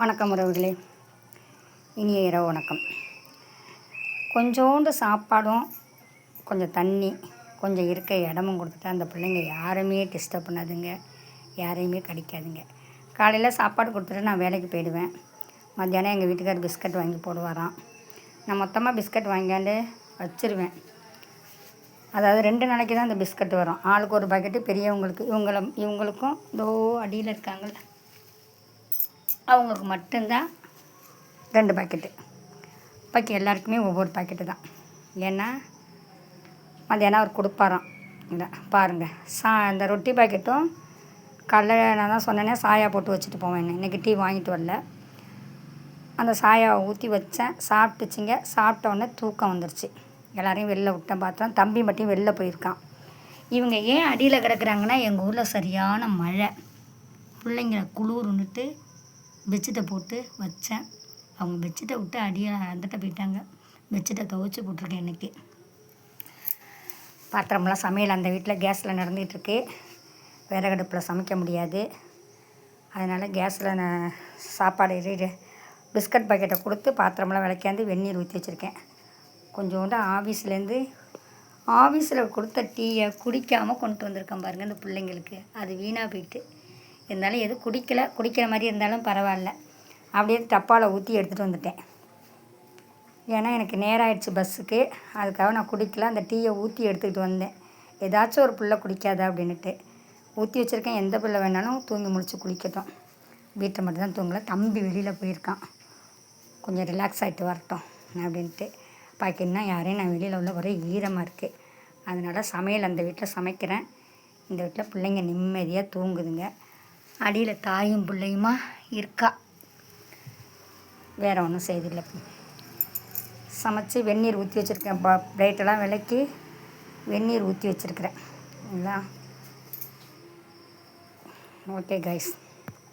வணக்கம் உறவுகளே, இனிய இரவு வணக்கம். கொஞ்சோண்டு சாப்பாடும் கொஞ்சம் தண்ணி கொஞ்சம் இருக்க இடமும் கொடுத்துட்டா அந்த பிள்ளைங்க யாருமே டிஸ்டர்ப் பண்ணாதுங்க, யாரையுமே கடிக்காதுங்க. காலையில் சாப்பாடு கொடுத்துட்டு நான் வேலைக்கு போயிடுவேன். மத்தியானம் எங்கள் வீட்டுக்கார் பிஸ்கட் வாங்கி போடுவாராம். நான் மொத்தமாக பிஸ்கட் வாங்கியாண்டு வச்சுருவேன். அதாவது 2 நாளைக்கு தான் அந்த பிஸ்கட் வரும். ஆளுக்கு ஒரு பாக்கெட்டு. பெரியவங்களுக்கு இவங்களுக்கும் இதோ அடியில் இருக்காங்கள்ல, அவங்களுக்கு மட்டும்தான் 2 பாக்கெட்டு. பாக்கி எல்லாருக்குமே ஒவ்வொரு பாக்கெட்டு தான். ஏன்னா மத்தியானம் அவர் கொடுப்பாராம். இல்லை பாருங்கள், இந்த ரொட்டி பாக்கெட்டும் காலைல நான் தான் சொன்னேனே சாயா போட்டு வச்சுட்டு போவேன். இன்றைக்கி டீ வாங்கிட்டு வரல. அந்த சாயாவை ஊற்றி வச்சேன், சாப்பிட்டுச்சிங்க. சாப்பிட்டோன்னே தூக்கம் வந்துருச்சு. எல்லோரையும் வெளில விட்டேன். பார்த்தோம் தம்பி மட்டும் வெளில போயிருக்கான். இவங்க ஏன் அடியில் கிடக்குறாங்கன்னா, எங்கள் ஊரில் சரியான மழை. பிள்ளைங்களை குளிருன்னுட்டு பெட்ஷீட்டை போட்டு வச்சேன். அவங்க பெட்ஷீட்டை விட்டு அடியை அந்தட்ட போயிட்டாங்க. பெட்ஷீட்டை துவைச்சி போட்டிருக்கேன். இன்றைக்கி பாத்திரமெல்லாம் சமையல் அந்த வீட்டில் கேஸில் நடந்துகிட்ருக்கு. விறகடுப்பில் சமைக்க முடியாது. அதனால் கேஸில் நான் சாப்பாடு பிஸ்கட் பாக்கெட்டை கொடுத்து பாத்திரமெல்லாம் விளக்காந்து வெந்நீர் ஊற்றி வச்சுருக்கேன். கொஞ்சோண்டு ஆஃபீஸில் கொடுத்த டீயை குடிக்காமல் கொண்டு வந்திருக்கேன் பாருங்கள் இந்த பிள்ளைங்களுக்கு. அது வீணாக போயிட்டு இருந்தாலும் எதுவும் குடிக்கிற மாதிரி இருந்தாலும் பரவாயில்ல. அப்படியே டப்பாவில் ஊற்றி எடுத்துகிட்டு வந்துட்டேன். ஏன்னா எனக்கு நேரம் ஆயிடுச்சு பஸ்ஸுக்கு. அதுக்காக நான் குடிக்கல. அந்த டீயை ஊற்றி எடுத்துக்கிட்டு வந்தேன். ஏதாச்சும் ஒரு பிள்ளை குடிக்காதா அப்படின்ட்டு ஊற்றி வச்சுருக்கேன். எந்த பிள்ளை வேணாலும் தூங்கி முடிச்சு குளிக்கட்டும். வீட்டை மட்டும் தான் தூங்கலை. தம்பி வெளியில் போயிருக்கான். கொஞ்சம் ரிலாக்ஸ் ஆகிட்டு வரட்டும் அப்படின்ட்டு பாக்கின்னா யாரையும் நான் வெளியில் உள்ள ஒரே ஈரமாக இருக்குது. அதனால் சமையல் அந்த வீட்டில் சமைக்கிறேன். இந்த வீட்டில் பிள்ளைங்க நிம்மதியாக தூங்குதுங்க. அடியில் தாயும் பிள்ளையுமா இருக்கா. வேறு ஒன்றும் செய்தில்லை. சமைச்சு வெந்நீர் ஊற்றி வச்சுருக்கேன். பிளேட்டெல்லாம் விளக்கி வெந்நீர் ஊற்றி வச்சுருக்கிறேன். இல்லைங்களா? Okay guys.